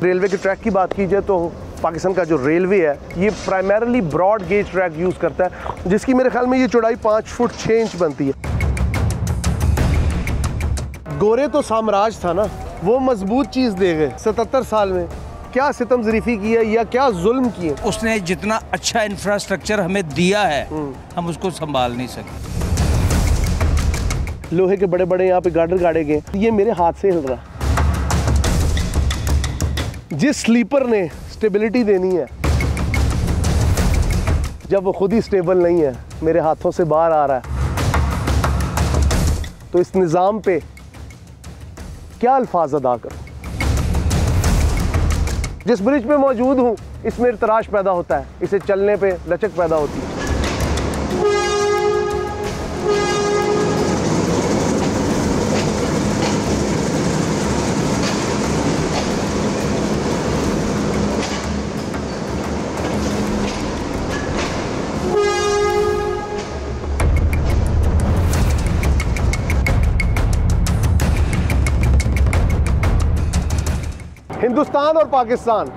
Railway के track की बात की जाए तो पाकिस्तान का जो रेलवे है ये primarily broad gauge track use करता है, जिसकी मेरे ख्याल में ये चौड़ाई 5 फुट 6 इंच बनती है। गोरे तो साम्राज्य था ना, वो मजबूत चीज़ दे गए। 77 साल में क्या सितम ज़रीफ़ी की है या क्या जुल्म किए। उसने जितना अच्छा इंफ्रास्ट्रक्चर हमें दिया है हम उसको संभाल नहीं सके। लोहे के बड़े बड़े यहाँ पे गार्डर गाड़े गए, ये मेरे हाथ से हिल रहा। जिस स्लीपर ने स्टेबिलिटी देनी है, जब वो खुद ही स्टेबल नहीं है, मेरे हाथों से बाहर आ रहा है, तो इस निज़ाम पे क्या अल्फाज अदा करूं। जिस ब्रिज पे मौजूद हूं इसमें इर्तराश पैदा होता है, इसे चलने पे लचक पैदा होती है। हिंदुस्तान और पाकिस्तान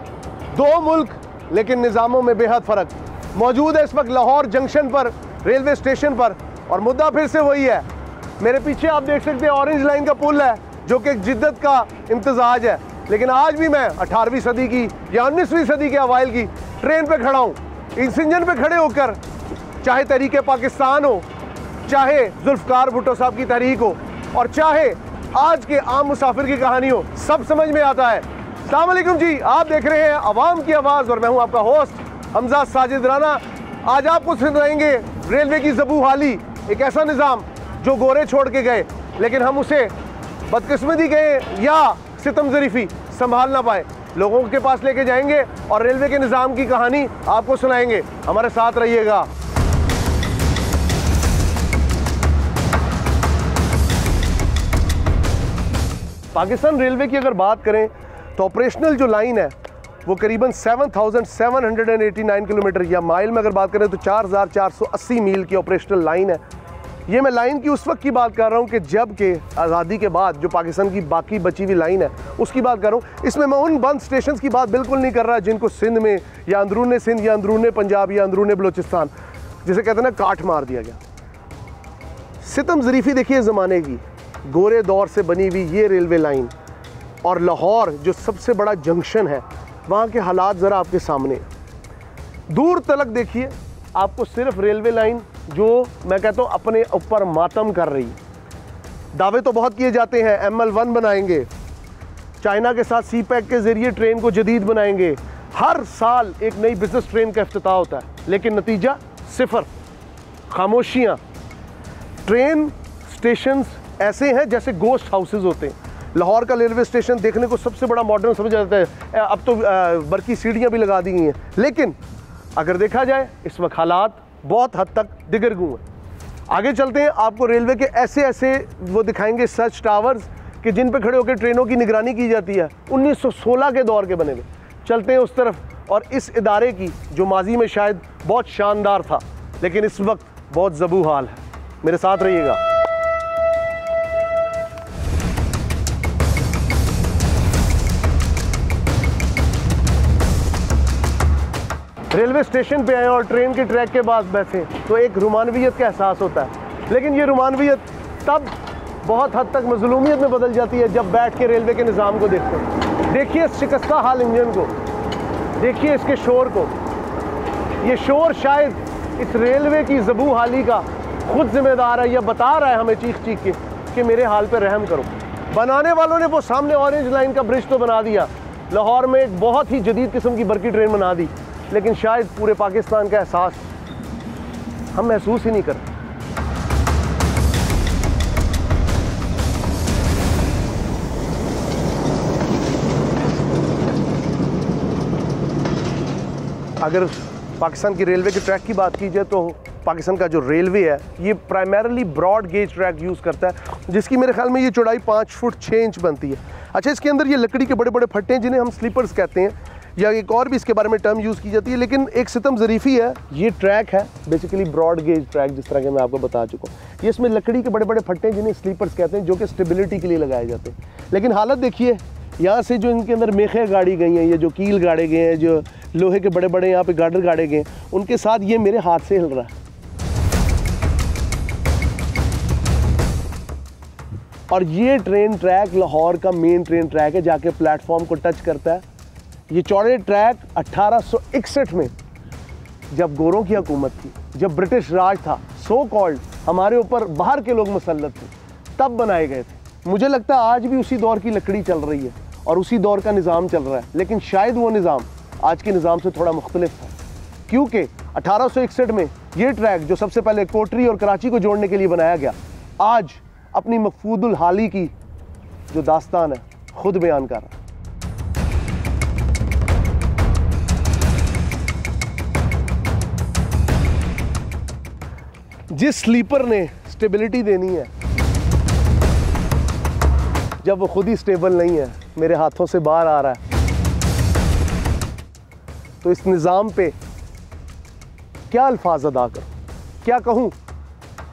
दो मुल्क, लेकिन निज़ामों में बेहद फ़र्क मौजूद है। इस वक्त लाहौर जंक्शन पर, रेलवे स्टेशन पर, और मुद्दा फिर से वही है। मेरे पीछे आप देख सकते हैं ऑरेंज लाइन का पुल है, जो कि एक जिद्दत का इम्तजाज है। लेकिन आज भी मैं 18वीं सदी की या 19वीं सदी के अवाइल की ट्रेन पे खड़ा हूँ। इस इंजन पे खड़े होकर चाहे तहरीक पाकिस्तान हो, चाहे जुल्फ़कार भुट्टो साहब की तहरीक हो, और चाहे आज के आम मुसाफिर की कहानी हो, सब समझ में आता है। अस्सलाम वालेकुम जी, आप देख रहे हैं अवाम की आवाज़ और मैं हूं आपका होस्ट हमजा साजिद राना। आज आपको सुनाएंगे रेलवे की ज़बू हाली, एक ऐसा निज़ाम जो गोरे छोड़ के गए, लेकिन हम उसे बदकिस्मती गए या सितम ज़रीफ़ी संभाल ना पाए। लोगों के पास लेके जाएंगे और रेलवे के निज़ाम की कहानी आपको सुनाएंगे। हमारे साथ रहिएगा। पाकिस्तान रेलवे की अगर बात करें तो ऑपरेशनल जो लाइन है वो करीबन 7,789 किलोमीटर, या माइल में अगर बात करें तो 4,480 मील की ऑपरेशनल लाइन है। ये मैं लाइन की उस वक्त की बात कर रहा हूँ कि जब के आज़ादी के बाद जो पाकिस्तान की बाकी बची हुई लाइन है उसकी बात कर रहा हूँ। इसमें मैं उन बंद स्टेशन की बात बिल्कुल नहीं कर रहा जिनको सिंध में या अंदरून सिंध या अंदरून पंजाब या अंदरून बलूचिस्तान, जिसे कहते हैं ना, काट मार दिया गया। सितम ज़रीफ़ी देखिए ज़माने की, गोरे दौर से बनी हुई ये रेलवे लाइन, और लाहौर जो सबसे बड़ा जंक्शन है, वहाँ के हालात ज़रा आपके सामने। दूर तलक देखिए, आपको सिर्फ रेलवे लाइन जो मैं कहता हूँ अपने ऊपर मातम कर रही। दावे तो बहुत किए जाते हैं, ML1 बनाएंगे, चाइना के साथ CPEC के ज़रिए ट्रेन को जदीद बनाएंगे, हर साल एक नई बिजनेस ट्रेन का इफ्तिताह होता है, लेकिन नतीजा सिफर, खामोशियाँ। ट्रेन स्टेशंस ऐसे हैं जैसे गोस्ट हाउसेज होते हैं। लाहौर का रेलवे स्टेशन देखने को सबसे बड़ा मॉडर्न समझा जाता है, अब तो बरकी सीढ़ियाँ भी लगा दी गई हैं, लेकिन अगर देखा जाए इस वक्त हालात बहुत हद तक दिगरगू हैं। आगे चलते हैं, आपको रेलवे के ऐसे ऐसे वो दिखाएंगे सर्च टावर्स कि जिन पर खड़े होकर ट्रेनों की निगरानी की जाती है, 1916 के दौर के बने हुए। चलते हैं उस तरफ, और इस इदारे की जो माजी में शायद बहुत शानदार था, लेकिन इस वक्त बहुत ज़बू हाल है। मेरे साथ रहिएगा। रेलवे स्टेशन पे आए और ट्रेन के ट्रैक के पास बैठे तो एक रुमानवियत का एहसास होता है, लेकिन ये रुमानवियत तब बहुत हद तक मजलूमियत में बदल जाती है जब बैठ के रेलवे के निज़ाम को देखते हैं। देखिए इस शिकस्ता हाल इंजन को, देखिए इसके शोर को। ये शोर शायद इस रेलवे की ज़बू हाली का खुद जिम्मेदार है, या बता रहा है हमें चीख चीख के कि मेरे हाल पे रहम करो। बनाने वालों ने वो सामने ऑरेंज लाइन का ब्रिज तो बना दिया, लाहौर में एक बहुत ही जदीद किस्म की बरकी ट्रेन बना दी, लेकिन शायद पूरे पाकिस्तान का एहसास हम महसूस ही नहीं करते। अगर पाकिस्तान की रेलवे के ट्रैक की बात की जाए तो पाकिस्तान का जो रेलवे है ये primarily broad gauge track use करता है, जिसकी मेरे ख्याल में ये चौड़ाई 5 फुट 6 इंच बनती है। अच्छा, इसके अंदर ये लकड़ी के बड़े बड़े फट्टे हैं जिन्हें हम स्लीपर्स कहते हैं, या एक और भी इसके बारे में टर्म यूज़ की जाती है, लेकिन एक सितम ज़रीफ़ी है। ये ट्रैक है बेसिकली ब्रॉड गेज ट्रैक, जिस तरह के मैं आपको बता चुका हूँ। ये इसमें लकड़ी के बड़े बड़े फट्टे हैं जिन्हें स्लीपर्स कहते हैं, जो कि स्टेबिलिटी के लिए लगाए जाते हैं। लेकिन हालत देखिए यहाँ से जो इनके अंदर मेखे गाड़ी गई हैं, ये जो कील गाड़े गए हैं, जो लोहे के बड़े बड़े यहाँ पे गार्डर गाड़े गए हैं, उनके साथ ये मेरे हाथ से हिल रहा है। और ये ट्रेन ट्रैक लाहौर का मेन ट्रेन ट्रैक है, जाके प्लेटफॉर्म को टच करता है। ये चौड़े ट्रैक 1861 में जब गोरों की हुकूमत थी, जब ब्रिटिश राज था, सो कॉल्ड हमारे ऊपर बाहर के लोग मुसल्लत थे, तब बनाए गए थे। मुझे लगता है आज भी उसी दौर की लकड़ी चल रही है और उसी दौर का निज़ाम चल रहा है, लेकिन शायद वो निज़ाम आज के निज़ाम से थोड़ा मुख्तलिफ था, क्योंकि 1861 में ये ट्रैक जो सबसे पहले कोटरी और कराची को जोड़ने के लिए बनाया गया, आज अपनी मकफूदुल हाली की जो दास्तान है खुद बयान कर रहा है। जिस स्लीपर ने स्टेबिलिटी देनी है, जब वो खुद ही स्टेबल नहीं है, मेरे हाथों से बाहर आ रहा है, तो इस निज़ाम पे क्या अल्फाज अदा करूं, क्या कहूं?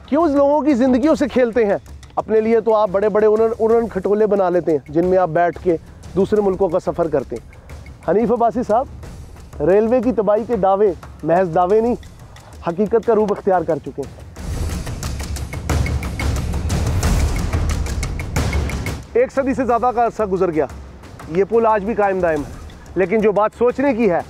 क्यों लोगों की ज़िंदगियों से खेलते हैं? अपने लिए तो आप बड़े बड़े उड़न खटोले बना लेते हैं जिनमें आप बैठ के दूसरे मुल्कों का सफ़र करते हैं। हनीफ अब्बासी साहब, रेलवे की तबाही के दावे महज दावे नहीं, हकीकत का रूप अख्तियार कर चुके हैं। एक सदी से ज़्यादा का अरसा गुजर गया, ये पुल आज भी कायम दायम है, लेकिन जो बात सोचने की है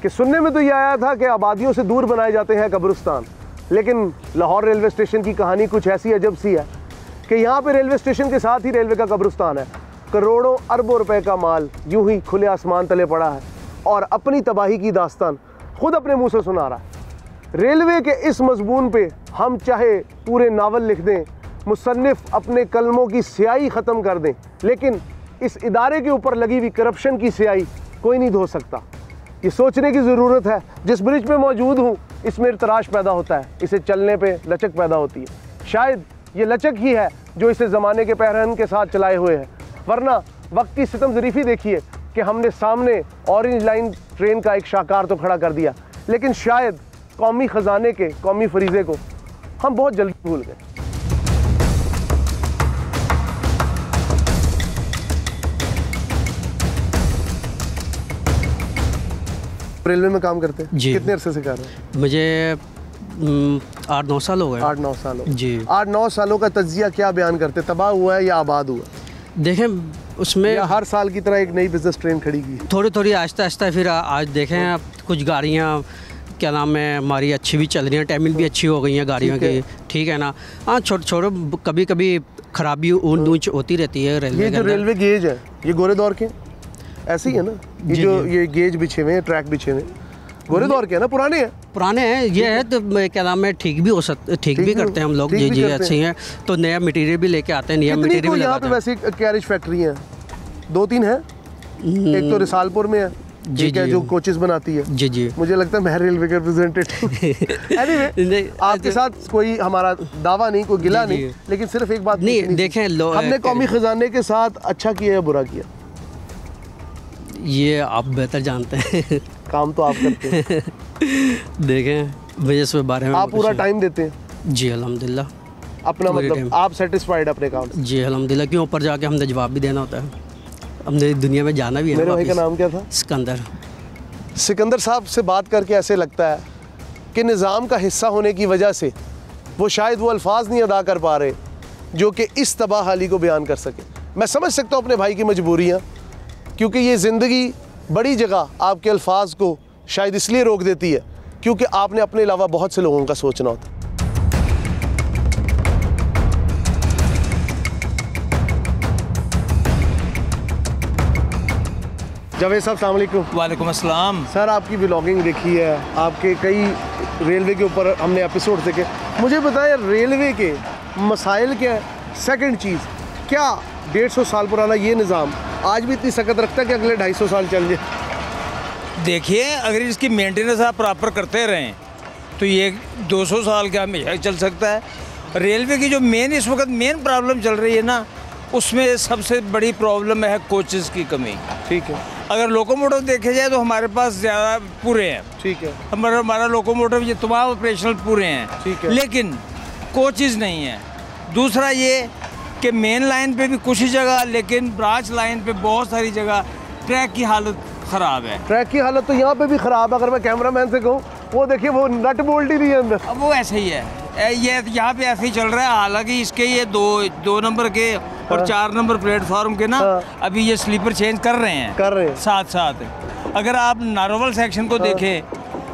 कि सुनने में तो ये आया था कि आबादियों से दूर बनाए जाते हैं कब्रिस्तान, लेकिन लाहौर रेलवे स्टेशन की कहानी कुछ ऐसी अजब सी है कि यहाँ पे रेलवे स्टेशन के साथ ही रेलवे का कब्रिस्तान है। करोड़ों अरबों रुपए का माल यूं ही खुले आसमान तले पड़ा है और अपनी तबाही की दास्तान खुद अपने मुंह से सुना रहा है। रेलवे के इस मजमून पे हम चाहे पूरे नावल लिख दें, मुसन्निफ अपने कलमों की स्याही ख़त्म कर दें, लेकिन इस इदारे के ऊपर लगी हुई करप्शन की स्याही कोई नहीं धो सकता। ये सोचने की ज़रूरत है, जिस ब्रिज पे मौजूद हूँ इसमें तराश पैदा होता है, इसे चलने पे लचक पैदा होती है। शायद ये लचक ही है जो इसे ज़माने के पैरहन के साथ चलाए हुए है, वरना वक्त की सितम ज़रीफ़ी देखिए कि हमने सामने ऑरेंज लाइन ट्रेन का एक शाहकार तो खड़ा कर दिया, लेकिन शायद कौमी ख़जाने के कौमी फरीज़े को हम बहुत जल्दी भूल गए। रेलवे में काम करते हैं? कितने अरसे से कर रहे हैं? मुझे 8-9 साल हो गए। 8-9 साल हो जी। 8-9 सालों का तज्जिया क्या बयान करते? तबाह हुआ है या आबाद हुआ? देखें उसमें या हर साल की तरह एक नई बिजनेस ट्रेन खड़ी की? थोड़ी थोड़ी आहिस्ता आहिस्ता, फिर आज देखें आप कुछ गाड़ियाँ क्या नाम है हमारी अच्छी भी चल रही हैं, टाइमिंग भी अच्छी हो गई हैं गाड़ियों की, ठीक है ना। हाँ, छोटे छोटे कभी कभी खराबी ऊंच होती रहती है रेलवे। ये जो रेलवे गेज है ये गोरे दौर के ऐसे ही है ना? ये जो ये गेज बिछे हुए हैं, ट्रैक बिछे हुए हैं, गोरे दौर के है ना? पुराने हैं? पुराने हैं। ये है तो क्या नाम है, ठीक भी हो सकते, ठीक भी करते हैं हम लोग। जी जी, अच्छे हैं। तो नया मटेरियल भी लेके आते हैं, नया मटेरियल भी यहाँ पे वैसे कैरेज फैक्ट्री है, 2-3 है। एक तो रिसालपुर में है, जी जी, जो कोचेस बनाती है। जी जी, मुझे लगता है मैं रेलवे का रिप्रेजेंटेटिव। एनीवे, आपके साथ कोई हमारा दावा नहीं, कोई गिला नहीं, लेकिन सिर्फ एक बात नहीं, देखें हमने कौमी खजाने के साथ अच्छा किया या बुरा किया? ये आप बेहतर जानते हैं। काम तो आप करते हैं। देखें मुझे इस बारे में आप पूरा टाइम देते हैं? जी अल्हम्दुलिल्लाह। अपना मतलब आप सेटिस्फाइड अपने काम से? जी अल्हम्दुलिल्लाह। क्यों ऊपर जाके हमने जवाब भी देना होता है, हमने दुनिया में जाना भी है। मेरे भाई का नाम क्या था? सिकंदर। सिकंदर साहब से बात करके ऐसे लगता है कि निज़ाम का हिस्सा होने की वजह से वो शायद वो अल्फाज नहीं अदा कर पा रहे जो कि इस तबाह हाली को बयान कर सके। मैं समझ सकता हूँ अपने भाई की मजबूरियाँ, क्योंकि ये ज़िंदगी बड़ी जगह आपके अल्फाज को शायद इसलिए रोक देती है क्योंकि आपने अपने अलावा बहुत से लोगों का सोचना होता है। जावेद साहब, अस्सलाम वालेकुम। वालेकुम अस्सलाम। सर, आपकी व्लॉगिंग देखी है, आपके कई रेलवे के ऊपर हमने एपिसोड देखे। मुझे बताएं रेलवे के मसाइल क्या है? सेकंड चीज़, क्या 150 साल पुराना ये निज़ाम आज भी इतनी सकत रखता है कि अगले 250 साल चल जाए? देखिए, अगर इसकी मेंटेनेंस आप प्रॉपर करते रहें तो ये 200 साल का हमेशा चल सकता है। रेलवे की जो इस वक्त मेन प्रॉब्लम चल रही है ना, उसमें सबसे बड़ी प्रॉब्लम है कोचेस की कमी। ठीक है। अगर लोकोमोटिव देखे जाए तो हमारे पास ज़्यादा पूरे हैं। ठीक है। हमारा लोकोमोटिव ये तमाम ऑपरेशनल पूरे हैं। ठीक है। लेकिन कोचेस नहीं है। दूसरा ये कि मेन लाइन पे भी कुछ ही जगह, लेकिन ब्रांच लाइन पे बहुत सारी जगह ट्रैक की हालत ख़राब है। ट्रैक की हालत तो यहाँ पे भी ख़राब है। अगर मैं कैमरामैन से कहूँ, वो देखिए वो नट बोल्ट ही नहीं है अंदर। अब वो ऐसे ही है, ये यहाँ पे ऐसे ही चल रहा है। हालांकि इसके ये दो नंबर के और 4 नंबर प्लेटफॉर्म के ना अभी ये स्लीपर चेंज कर रहे हैं साथ साथ। अगर आप नारोवल सेक्शन को देखें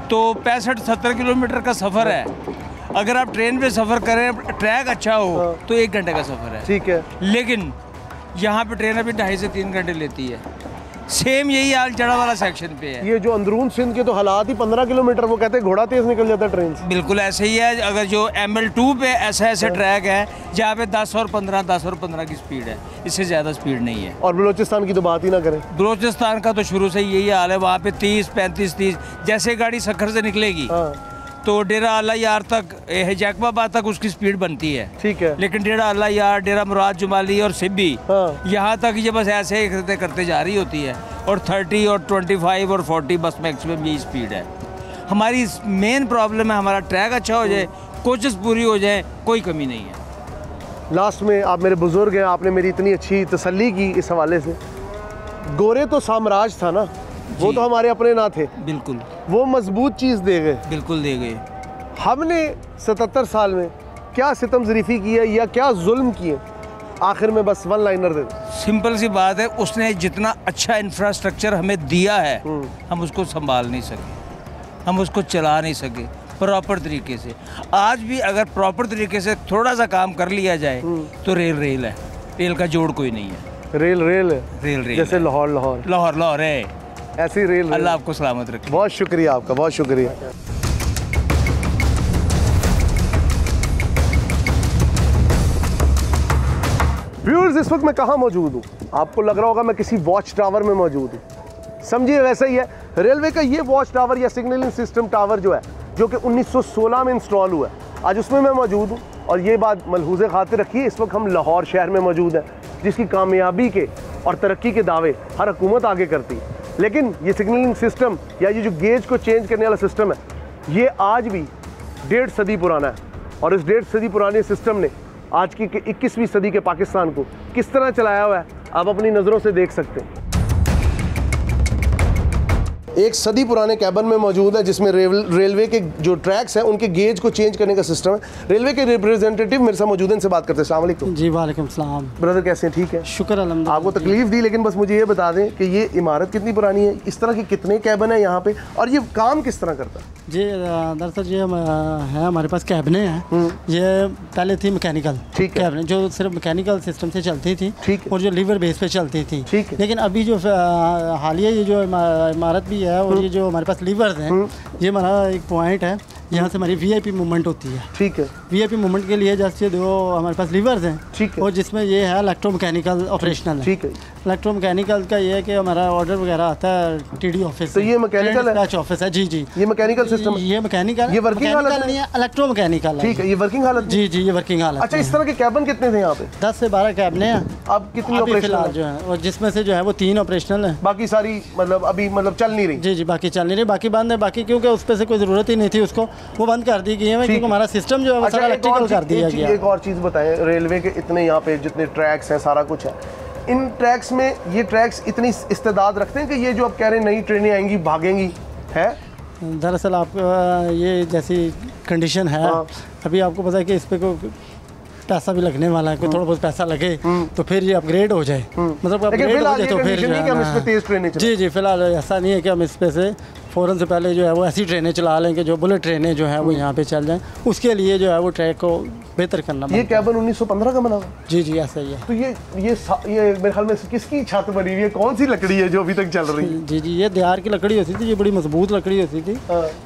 तो 65-70 किलोमीटर का सफ़र है। अगर आप ट्रेन पे सफ़र करें, ट्रैक अच्छा हो तो 1 घंटे का सफ़र है। ठीक है, लेकिन यहाँ पे ट्रेन अभी 2.5 से 3 घंटे लेती है। सेम यही हाल जड़ा वाला सेक्शन पे है। ये जो अंदरून सिंध के तो हालात ही 15 किलोमीटर, वो कहते हैं घोड़ा तेज निकल जाता है ट्रेन से। बिल्कुल ऐसे ही है। अगर जो ML2 पे ऐसे ट्रैक है जहाँ पे 10 और 15 की स्पीड है, इससे ज़्यादा स्पीड नहीं है। और बलूचिस्तान की तो बात ही ना करें। बलूचिस्तान का तो शुरू से यही हाल है। वहाँ पे 30-35-30 जैसे गाड़ी सखर से निकलेगी तो डेरा आला यार तक, जैकबाबाद तक उसकी स्पीड बनती है। ठीक है, लेकिन डेरा आला यार, डेरा मुराद जुमाली और सिब्बी यहाँ तक ये बस ऐसे ही करते जा रही होती है। और 30 और 25 और 40 बस मैक्सिमम यही स्पीड है। हमारी मेन प्रॉब्लम है हमारा ट्रैक अच्छा हो जाए, कोचेस पूरी हो जाए, कोई कमी नहीं है। लास्ट में आप मेरे बुजुर्ग हैं, आपने मेरी इतनी अच्छी तसल्ली की इस हवाले से। गोरे तो साम्राज्य था ना, वो तो हमारे अपने ना थे। बिल्कुल, वो मजबूत चीज़ दे गए। बिल्कुल दे गए। हमने 77 साल में क्या सितम ज़रीफ़ी की है या क्या जुल्म किए, आखिर में बस वन लाइनर दे। सिंपल सी बात है, उसने जितना अच्छा इंफ्रास्ट्रक्चर हमें दिया है हम उसको संभाल नहीं सके, हम उसको चला नहीं सके प्रॉपर तरीके से। आज भी अगर प्रॉपर तरीके से थोड़ा सा काम कर लिया जाए तो रेल है, रेल का जोड़ कोई नहीं है। रेल है, रेल जैसे लाहौर है, ऐसी रेल। अल्लाह आपको सलामत रखे। बहुत शुक्रिया आपका, बहुत शुक्रिया। व्यूअर्स, इस वक्त मैं कहाँ मौजूद हूँ? आपको लग रहा होगा मैं किसी वॉच टावर में मौजूद हूँ। समझिए वैसा ही है। रेलवे का ये वॉच टावर या सिग्नलिंग सिस्टम टावर जो है, जो कि 1916 में इंस्टॉल हुआ है, आज उसमें मैं मौजूद हूँ। और ये बात मलहूज़े खातिर रखिए, इस वक्त हम लाहौर शहर में मौजूद हैं, जिसकी कामयाबी के और तरक्की के दावे हर हुकूमत आगे करती है। लेकिन ये सिग्नलिंग सिस्टम या ये जो गेज को चेंज करने वाला सिस्टम है, ये आज भी 1.5 सदी पुराना है। और इस 1.5 सदी पुराने सिस्टम ने आज की 21वीं सदी के पाकिस्तान को किस तरह चलाया हुआ है, आप अपनी नज़रों से देख सकते हैं। 1 सदी पुराने कैबन में मौजूद है, जिसमें रेलवे के जो ट्रैक्स हैं उनके गेज को चेंज करने का सिस्टम है। रेलवे के रिप्रेजेंटेटिव मेरे साथ मौजूद हैं, इनसे बात करते हैं। अस्सलाम वालेकुम। जी वालेकुम सलाम। ब्रदर कैसे हैं? ठीक है, शुक्र अल्हम्दुलिल्लाह। आपको तकलीफ दी, लेकिन बस मुझे ये बता दें कि ये इमारत कितनी पुरानी है, इस तरह के कितने कैबन है यहाँ पे, और ये काम किस तरह करता है? जी दरअसल ये है हमारे पास कैबने हैं। ये पहले थी मैकेनिकल कैबने, जो सिर्फ मैकेनिकल सिस्टम से चलती थी और जो लीवर बेस पे चलती थी। लेकिन अभी जो हालिया ये जो इमारत भी है और ये जो हमारे पास लीवर्स हैं, ये हमारा एक पॉइंट है, यहाँ से हमारी VIP मूवमेंट होती है। ठीक है, VIP मूवमेंट के लिए जैसे जो हमारे पास लीवर्स हैं, ठीक है, और जिसमें ये है इलेक्ट्रोमैकेनिकल ऑपरेशनल है। ठीक है, इलेक्ट्रोमैकेनिकल का ये है कि हमारा ऑर्डर वगैरह आता है TD ऑफिस, तो ये मैकेनिकल है, ऑफिस है। जी जी, ये मैकेनिकल सिस्टम, ये मैकेनिकल, ये वर्किंग हालत नहीं है, इलेक्ट्रोमैकेनिकल है। ठीक है, ये वर्किंग हालत। जी जी, ये वर्किंग हालत। अच्छा, इस तरह के कैबन कितने थे यहाँ पे? 10 से 12 कैबने हैं। अब कितनी ऑपरेशनल जो है, और जिसमें से जो है वो 3 ऑपरेशनल है, बाकी सारी मतलब अभी मतलब चल नहीं रही? जी जी, बाकी चल नहीं रही, बाकी बंद है। बाकी क्योंकि उस पर से कोई ज़रूरत ही नहीं थी, उसको वो बंद कर दी गई है, क्योंकि हमारा सिस्टम जो है वो सारा इलेक्ट्रिकल कर दिया गया। एक और चीज़ बताएं, रेलवे के इतने यहाँ पे जितने ट्रैक्स हैं, सारा कुछ है, इन ट्रैक्स में ये ट्रैक्स इतनी इस्तेदाद रखते हैं कि ये जो आप कह रहे हैं नई ट्रेनें आएंगी भागेंगी है? दरअसल आप ये जैसी कंडीशन है, अभी आपको पता है कि इस पर कोई पैसा भी लगने वाला है, कोई थोड़ा बहुत पैसा लगे तो फिर ये अपग्रेड हो जाए, मतलब अपग्रेड हो जाए तो फिर जी जी, फिलहाल ऐसा नहीं है कि हम इस पे से फ़ौरन से पहले जो है वो ऐसी ट्रेनें चला लें कि जो बुलेट ट्रेनें जो है वो यहाँ पे चल जाएं। उसके लिए जो है वो ट्रैक को बेहतर करना। ये कैबन 1915 का बना हुआ? जी जी, ऐसा ही है। तो ये मेरे ख्याल में किसकी छत बनी हुई है, कौन सी लकड़ी है जो अभी तक चल रही है? जी जी, ये दियार की लकड़ी होती थी, ये बड़ी मजबूत लकड़ी होती थी।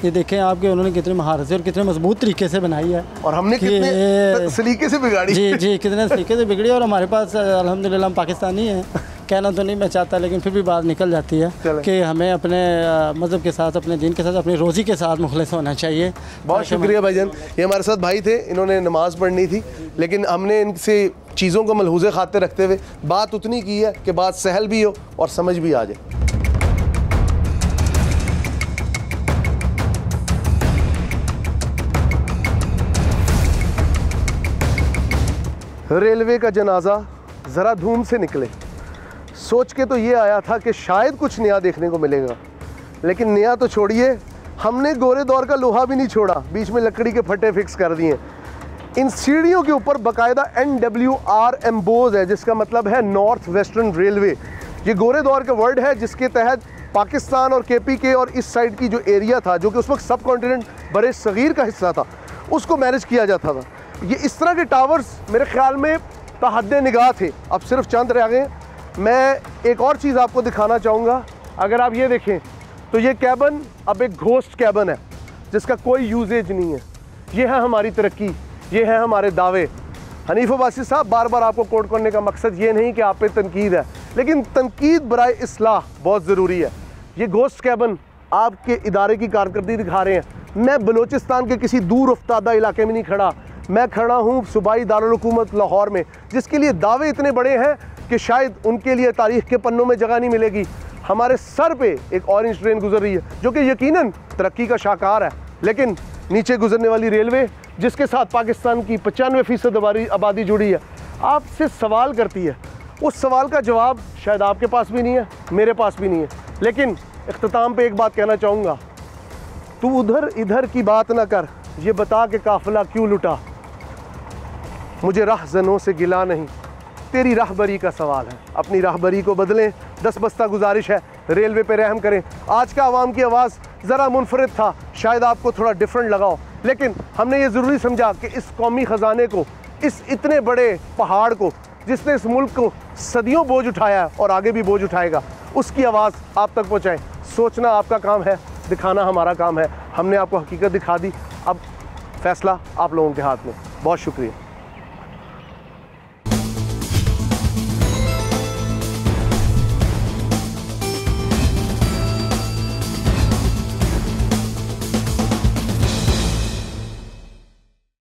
ये देखें आपके उन्होंने कितने महारत से और कितने मजबूत तरीके से बनाई है, और हमने कितने सलीके से बिगाड़ी। जी जी, कितने तरीके से बिगड़ी। और हमारे पास अल्हम्दुलिल्लाह हम पाकिस्तानी हैं, कहना तो नहीं मैं चाहता, लेकिन फिर भी बात निकल जाती है कि हमें अपने मज़हब के साथ, अपने दीन के साथ, अपनी रोज़ी के साथ मुखलिस होना चाहिए। बहुत शुक्रिया भाईजान। ये हमारे साथ भाई थे, इन्होंने नमाज़ पढ़नी थी, लेकिन हमने इनसे चीज़ों को मलहूज़े खाते रखते हुए बात उतनी की है कि बात सहल भी हो और समझ भी आ जाए। रेलवे का जनाजा ज़रा धूम से निकले। सोच के तो ये आया था कि शायद कुछ नया देखने को मिलेगा, लेकिन नया तो छोड़िए, हमने गोरे दौर का लोहा भी नहीं छोड़ा, बीच में लकड़ी के फट्टे फिक्स कर दिए। इन सीढ़ियों के ऊपर बाकायदा NWR एम्बोज है, जिसका मतलब है नॉर्थ वेस्टर्न रेलवे। ये गोरे दौर का वर्ड है जिसके तहत पाकिस्तान और KPK और इस साइड की जो एरिया था, जो कि उस वक्त सब कॉन्टिनेंट बड़े सगीर का हिस्सा था, उसको मैनेज किया जाता था। ये इस तरह के टावर्स मेरे ख्याल में तहद्दे निगाह थे, अब सिर्फ चंद रह गए। मैं एक और चीज़ आपको दिखाना चाहूँगा। अगर आप ये देखें तो ये कैबन अब एक घोस्ट कैबन है जिसका कोई यूजेज नहीं है। ये है हमारी तरक्की, ये है हमारे दावे। हनीफ अब्बासी साहब, बार बार आपको कोट करने का मकसद ये नहीं कि आप पे तनकीद है, लेकिन तनकीद बराए इस्लाह बहुत ज़रूरी है। ये घोस्ट कैबन आपके इदारे की कारकर्दगी दिखा रहे हैं। मैं बलूचिस्तान के किसी दूर अफ्तादा इलाके में नहीं खड़ा, मैं खड़ा हूँ सूबाई दारुल हुकूमत लाहौर में, जिसके लिए दावे इतने बड़े हैं कि शायद उनके लिए तारीख़ के पन्नों में जगह नहीं मिलेगी। हमारे सर पे एक ऑरेंज ट्रेन गुजर रही है जो कि यकीनन तरक्की का शाहकार है, लेकिन नीचे गुजरने वाली रेलवे जिसके साथ पाकिस्तान की 95% आबादी जुड़ी है, आपसे सवाल करती है। उस सवाल का जवाब शायद आपके पास भी नहीं है, मेरे पास भी नहीं है। लेकिन इख्तिताम पे एक बात कहना चाहूँगा, तू उधर इधर की बात ना कर, ये बता के काफ़िला क्यों लुटा। मुझे राहज़नों से गिला नहीं, तेरी राहबरी का सवाल है। अपनी राहबरी को बदलें, 10 बस्ता गुजारिश है, रेलवे पे रहम करें। आज का आवाम की आवाज़ ज़रा मुनफरिद था, शायद आपको थोड़ा डिफरेंट लगाओ, लेकिन हमने ये ज़रूरी समझा कि इस कौमी ख़जाने को, इस इतने बड़े पहाड़ को जिसने इस मुल्क को सदियों बोझ उठाया है और आगे भी बोझ उठाएगा, उसकी आवाज़ आप तक पहुँचाएँ। सोचना आपका काम है, दिखाना हमारा काम है। हमने आपको हकीकत दिखा दी, अब फैसला आप लोगों के हाथ में। बहुत शुक्रिया।